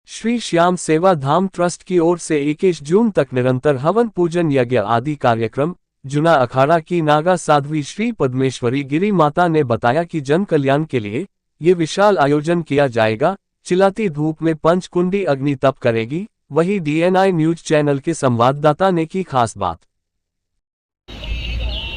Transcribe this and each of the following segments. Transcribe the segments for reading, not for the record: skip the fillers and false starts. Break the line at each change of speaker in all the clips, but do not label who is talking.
श्री श्याम सेवा धाम ट्रस्ट की ओर से 21 जून तक निरंतर हवन पूजन यज्ञ आदि कार्यक्रम। जुना अखाड़ा की नागा साध्वी श्री पद्मेश्वरी गिरी माता ने बताया कि जन कल्याण के लिए ये विशाल आयोजन किया जाएगा। चिलाती धूप में पंचकुंडी अग्नि तप करेगी। वही DNI न्यूज चैनल के संवाददाता ने की खास बात।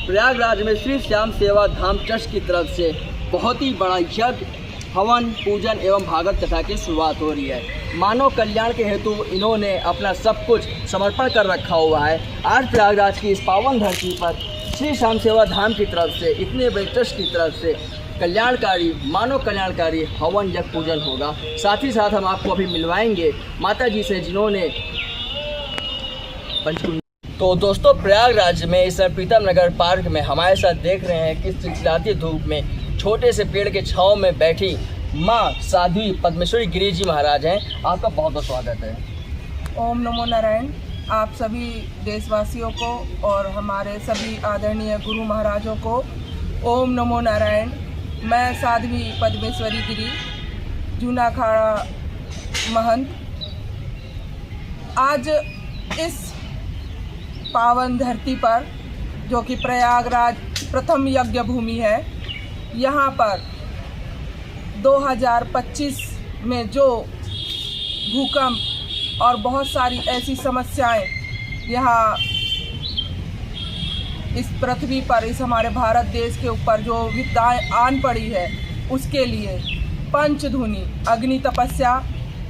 प्रयागराज में श्री श्याम सेवा धाम ट्रस्ट की तरफ से बहुत ही बड़ा यज्ञ, हवन, पूजन एवं भागवत कथा की शुरुआत हो रही है। मानव कल्याण के हेतु इन्होंने अपना सब कुछ समर्पण कर रखा हुआ है। आज प्रयागराज की इस पावन धरती पर श्री श्याम सेवा धाम की तरफ से, इतने बड़े ट्रस्ट की तरफ से कल्याणकारी, मानव कल्याणकारी हवन यज्ञ पूजन होगा। साथ ही साथ हम आपको अभी मिलवाएंगे माता जी से, जिन्होंने पंचकुंडी। तो दोस्तों, प्रयागराज में इस प्रीतम नगर पार्क में हमारे साथ देख रहे हैं कि चिलचिलाती धूप में छोटे से पेड़ के छांव में बैठी माँ साध्वी पद्मेश्वरी गिरी जी महाराज हैं। आपका बहुत बहुत स्वागत है।
ओम नमो नारायण। आप सभी देशवासियों को और हमारे सभी आदरणीय गुरु महाराजों को ओम नमो नारायण। मैं साध्वी पद्मेश्वरी गिरी, जूना अखाड़ा महंत, आज इस पावन धरती पर, जो कि प्रयागराज प्रथम यज्ञ भूमि है, यहाँ पर 2025 में जो भूकंप और बहुत सारी ऐसी समस्याएं यहाँ इस पृथ्वी पर, इस हमारे भारत देश के ऊपर जो विपदाएं आन पड़ी है, उसके लिए पंचधुनी अग्नि तपस्या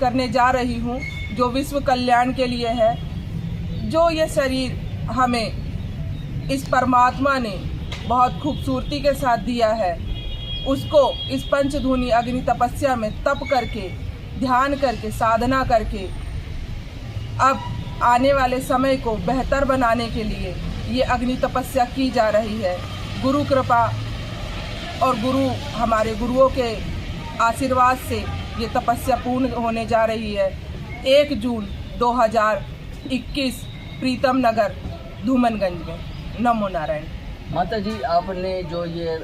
करने जा रही हूँ, जो विश्व कल्याण के लिए है। जो ये शरीर हमें इस परमात्मा ने बहुत खूबसूरती के साथ दिया है, उसको इस पंचधुनी अग्नि तपस्या में तप करके, ध्यान करके, साधना करके अब आने वाले समय को बेहतर बनाने के लिए ये अग्नि तपस्या की जा रही है। गुरु कृपा और हमारे गुरुओं के आशीर्वाद से ये तपस्या पूर्ण होने जा रही है। 1 जून 2021 प्रीतम नगर धूमनगंज में। नमो नारायण।
माता जी, आपने जो ये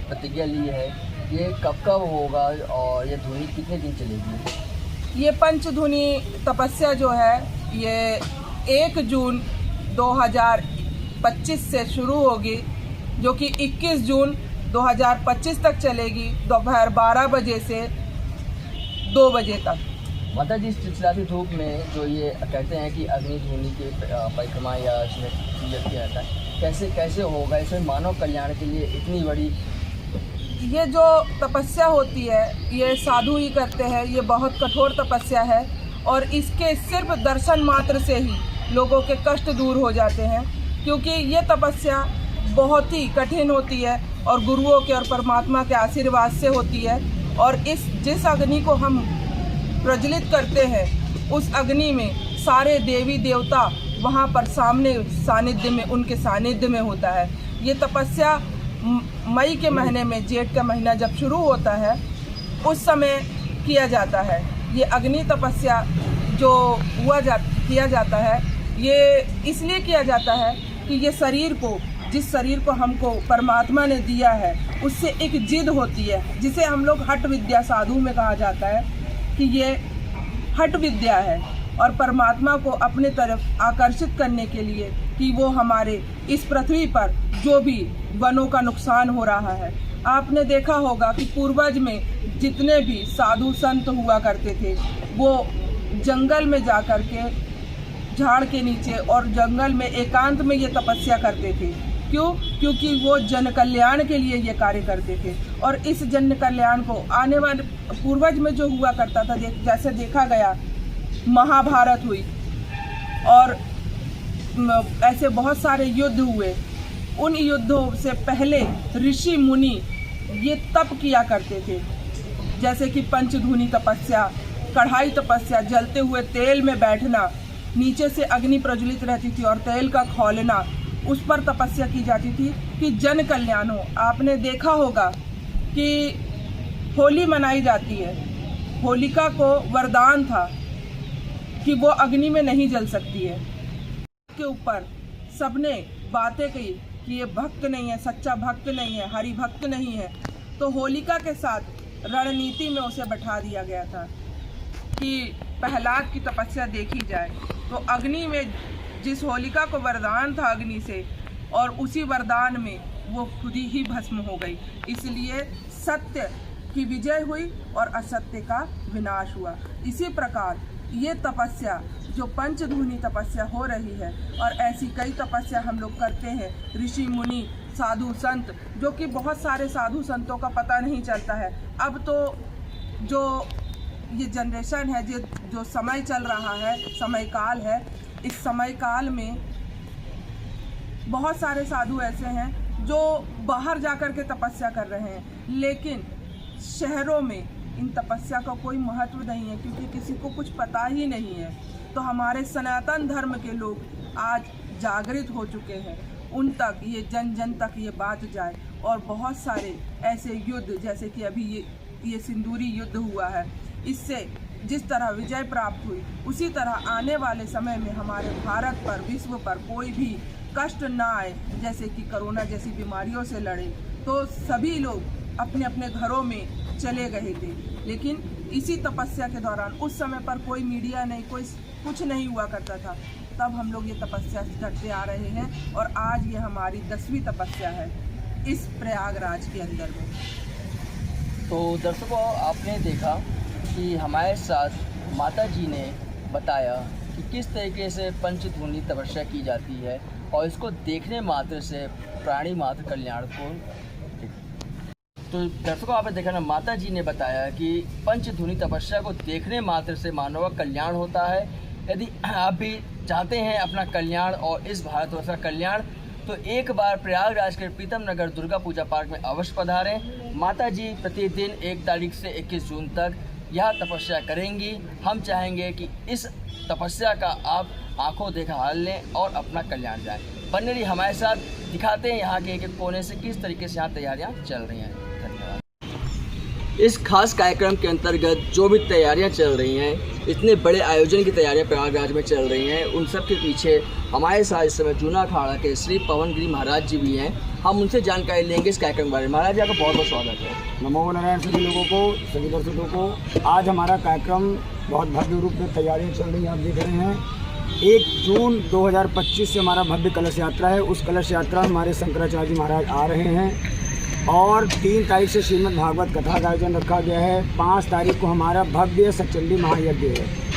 प्रतिज्ञा ली है, ये कब होगा और ये धुनी कितने दिन चलेगी?
ये पंचधुनी तपस्या जो है, ये 1 जून 2025 से शुरू होगी, जो कि 21 जून 2025 तक चलेगी, दोपहर 12 बजे से 2 बजे तक।
माता जी, इस चिलचिलाती धूप में जो ये कहते हैं कि अग्नि धुनी की परिक्रमा या इसमें किया जाता है, कैसे कैसे होगा? इसमें मानव कल्याण के लिए इतनी बड़ी
ये जो तपस्या होती है, ये साधु ही करते हैं। ये बहुत कठोर तपस्या है और इसके सिर्फ दर्शन मात्र से ही लोगों के कष्ट दूर हो जाते हैं, क्योंकि ये तपस्या बहुत ही कठिन होती है और गुरुओं के और परमात्मा के आशीर्वाद से होती है। और जिस अग्नि को हम प्रज्वलित करते हैं, उस अग्नि में सारे देवी देवता वहाँ पर सानिध्य में, उनके सानिध्य में होता है। ये तपस्या मई के महीने में, जेठ का महीना जब शुरू होता है, उस समय किया जाता है। ये अग्नि तपस्या जो किया जाता है, ये इसलिए किया जाता है कि ये जिस शरीर को हमको परमात्मा ने दिया है, उससे एक जिद होती है, जिसे हम लोग हठ विद्या साधु में कहा जाता है कि ये हठ विद्या है, और परमात्मा को अपने तरफ आकर्षित करने के लिए कि वो हमारे इस पृथ्वी पर जो भी वनों का नुकसान हो रहा है। आपने देखा होगा कि पूर्वज में जितने भी साधु संत हुआ करते थे, वो जंगल में जा कर के, झाड़ के नीचे और जंगल में एकांत में ये तपस्या करते थे। क्यों? क्योंकि वो जन कल्याण के लिए ये कार्य करते थे। और इस जन कल्याण को आने वाले पूर्वज में जो हुआ करता था, जैसे देखा गया, महाभारत हुई और ऐसे बहुत सारे युद्ध हुए। उन युद्धों से पहले ऋषि मुनि ये तप किया करते थे, जैसे कि पंचधुनी तपस्या, कढ़ाई तपस्या, जलते हुए तेल में बैठना, नीचे से अग्नि प्रज्वलित रहती थी और तेल का खौलना, उस पर तपस्या की जाती थी कि जन कल्याण हो। आपने देखा होगा कि होली मनाई जाती है। होलिका को वरदान था कि वो अग्नि में नहीं जल सकती है। के ऊपर सबने बातें कही कि ये भक्त नहीं है, सच्चा भक्त नहीं है, हरि भक्त नहीं है। तो होलिका के साथ रणनीति में उसे बैठा दिया गया था कि प्रहलाद की तपस्या देखी जाए तो अग्नि में जिस होलिका को वरदान था अग्नि से, और उसी वरदान में वो खुद ही भस्म हो गई। इसलिए सत्य की विजय हुई और असत्य का विनाश हुआ। इसी प्रकार ये तपस्या जो पंचधूनी तपस्या हो रही है, और ऐसी कई तपस्या हम लोग करते हैं, ऋषि मुनि साधु संत, जो कि बहुत सारे साधु संतों का पता नहीं चलता है। अब तो जो ये जनरेशन है, जो समय चल रहा है, समय काल है, इस समय काल में बहुत सारे साधु ऐसे हैं जो बाहर जाकर के तपस्या कर रहे हैं, लेकिन शहरों में इन तपस्या का कोई महत्व नहीं है, क्योंकि किसी को कुछ पता ही नहीं है। तो हमारे सनातन धर्म के लोग आज जागृत हो चुके हैं, उन तक ये जन जन तक ये बात जाए, और बहुत सारे ऐसे युद्ध, जैसे कि अभी ये सिंदूरी युद्ध हुआ है, इससे जिस तरह विजय प्राप्त हुई, उसी तरह आने वाले समय में हमारे भारत पर, विश्व पर कोई भी कष्ट ना आए। जैसे कि कोरोना जैसी बीमारियों से लड़े तो सभी लोग अपने अपने घरों में चले गए थे, लेकिन इसी तपस्या के दौरान उस समय पर कोई मीडिया नहीं, कोई कुछ नहीं हुआ करता था, तब हम लोग ये तपस्या करते आ रहे हैं, और आज ये हमारी 10वीं तपस्या है इस प्रयागराज के अंदर में।
तो दर्शकों, आपने देखा कि हमारे साथ माता जी ने बताया कि किस तरीके से पंचधूनी तपस्या की जाती है, और इसको देखने मात्र से प्राणी मात्र कल्याण को। तो दर्शकों, आपने देखा ना, माता जी ने बताया कि पंचधूनी तपस्या को देखने मात्र से मानव का कल्याण होता है। यदि आप भी चाहते हैं अपना कल्याण और इस भारतवर्ष का कल्याण, तो एक बार प्रयागराज के प्रीतम नगर दुर्गा पूजा पार्क में अवश्य पधारें। माता जी प्रतिदिन 1 तारीख से 21 जून तक यह तपस्या करेंगी। हम चाहेंगे कि इस तपस्या का आप आंखों देखा हाल लें और अपना कल्याण जाए। बने रहिए हमारे साथ, दिखाते हैं यहाँ के एक कोने से किस तरीके से यहाँ तैयारियाँ चल रही हैं। धन्यवाद। इस खास कार्यक्रम के अंतर्गत जो भी तैयारियां चल रही हैं, इतने बड़े आयोजन की तैयारियां प्रयागराज में चल रही हैं, उन सब के पीछे हमारे साथ इस समय जूना अखाड़ा के श्री पवन गिरी महाराज जी भी हैं। हम उनसे जानकारी लेंगे इस कार्यक्रम के बारे में। महाराज जी, आपका बहुत बहुत स्वागत है।
नमो नारायण सभी लोगों को, सभी दर्शकों को। आज हमारा कार्यक्रम बहुत भव्य रूप में तैयारियां चल रही हैं, आप देख रहे हैं। 1 जून 2025 से हमारा भव्य कलश यात्रा है। उस कलश यात्रा में हमारे शंकराचार्य जी महाराज आ रहे हैं, और 3 तारीख से श्रीमद् भागवत कथा का आयोजन रखा गया है। 5 तारीख को हमारा भव्य सचंडी महायज्ञ है।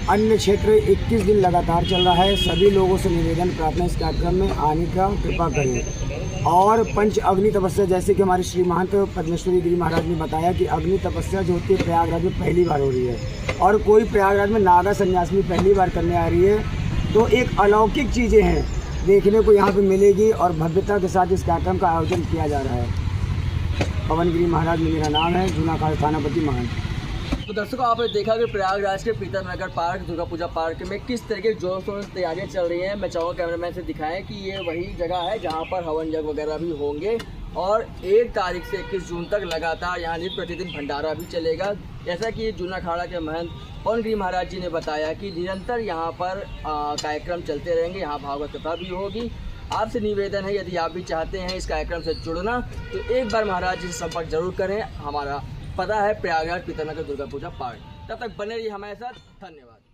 अन्य क्षेत्र 21 दिन लगातार चल रहा है। सभी लोगों से निवेदन प्रार्थना इस कार्यक्रम में आने का कृपा करें। और पंच अग्नि तपस्या, जैसे कि हमारे श्री महंत पद्मेश्वरी गिरी महाराज ने बताया कि अग्नि तपस्या जो होती है प्रयागराज में पहली बार हो रही है, और कोई प्रयागराज में नागा संन्यासिनी पहली बार करने आ रही है। तो एक अलौकिक चीज़ें हैं देखने को यहाँ पे मिलेगी, और भव्यता के साथ इस कार्यक्रम का आयोजन किया जा रहा है। पवन गिरी महाराज में मेरा नाम है, जूना अखाड़ा थानापति महंत।
तो दर्शकों, आपने देखा कि प्रयागराज के प्रीतम नगर पार्क, दुर्गा पूजा पार्क में किस तरह के जोर शोर से तैयारियां चल रही हैं। मैं चाहूँगा कैमरामैन से दिखाएं कि ये वही जगह है जहां पर हवन यज्ञ वगैरह भी होंगे, और 1 तारीख से 21 जून तक लगातार यहाँ नित्य प्रतिदिन भंडारा भी चलेगा। जैसा कि जूना अखाड़ा के महंत पवन गिरी महाराज जी ने बताया कि निरंतर यहाँ पर कार्यक्रम चलते रहेंगे, यहाँ भागवत कथा भी होगी। आपसे निवेदन है, यदि आप भी चाहते हैं इस कार्यक्रम से जुड़ना, तो एक बार महाराज जी से संपर्क जरूर करें। हमारा पता है प्रयागराज प्रीतम नगर दुर्गा पूजा पार्क। तब तक बने रहिए हमारे साथ। धन्यवाद।